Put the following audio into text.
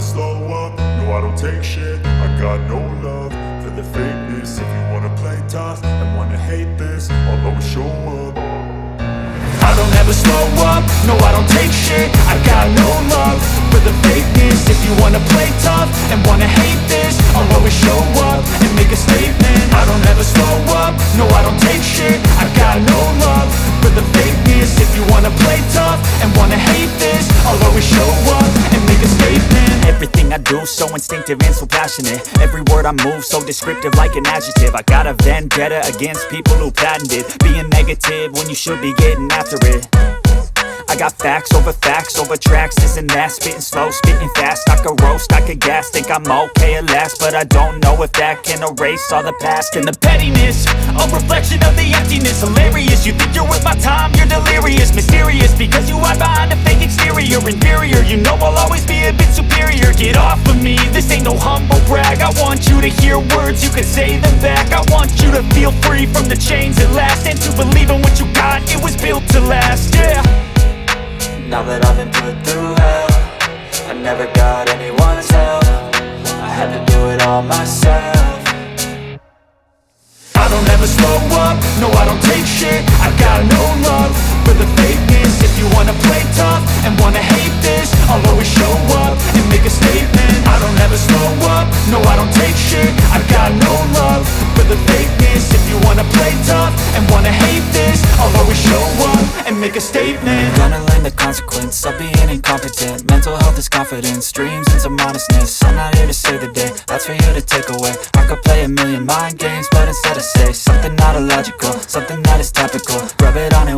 slow up, no I don't take shit. I got no love for the fakeness. If you wanna play tough and wanna hate this, I'll always show up. I don't ever slow up, no I don't take shit. I got no love for the fakeness. If you wanna play tough and wanna hate this, I'll always show up and make a statement. I don't ever slow up, no I don't take shit. I got no love for the fakeness. If you wanna play tough and wanna hate this, I'll always show up and make a statement. Everything I do so instinctive and so passionate. Every word I move so descriptive like an adjective. I got a vendetta against people who patented being negative when you should be getting after it. I got facts over tracks, this and that. Spitting slow, spitting fast, I could roast, I could gas. Think I'm okay at last, but I don't know if that can erase all the past. And the pettiness, a reflection of the emptiness. Hilarious, you think you're worth my time, you're delirious. Mysterious, because you hide behind a fake exterior. Inferior, you know I'll always be a bit superior. Get off of me, this ain't no humble brag. I want you to hear words, you can say them back. I want you to feel free from the chains at last, and to believe in what you got, it was built to last, yeah. Now that I've been put through hell, I never got anyone's help. I had to do it all myself. I don't ever slow up, no I don't take shit. I got no love for the fakeness. If you wanna play tough and wanna hate this, I'll always show up and make a statement. I don't ever slow up, no I don't take shit. I got no love for the fakeness. If you wanna play tough and wanna hate this, I'll always show up and make a statement. Gonna learn the consequence of being incompetent. Mental health is confidence, dreams and some honestness. I'm not here to save the day, that's for you to take away. I could play a million mind games, but instead I say something not illogical, something that is topical. Rub it on and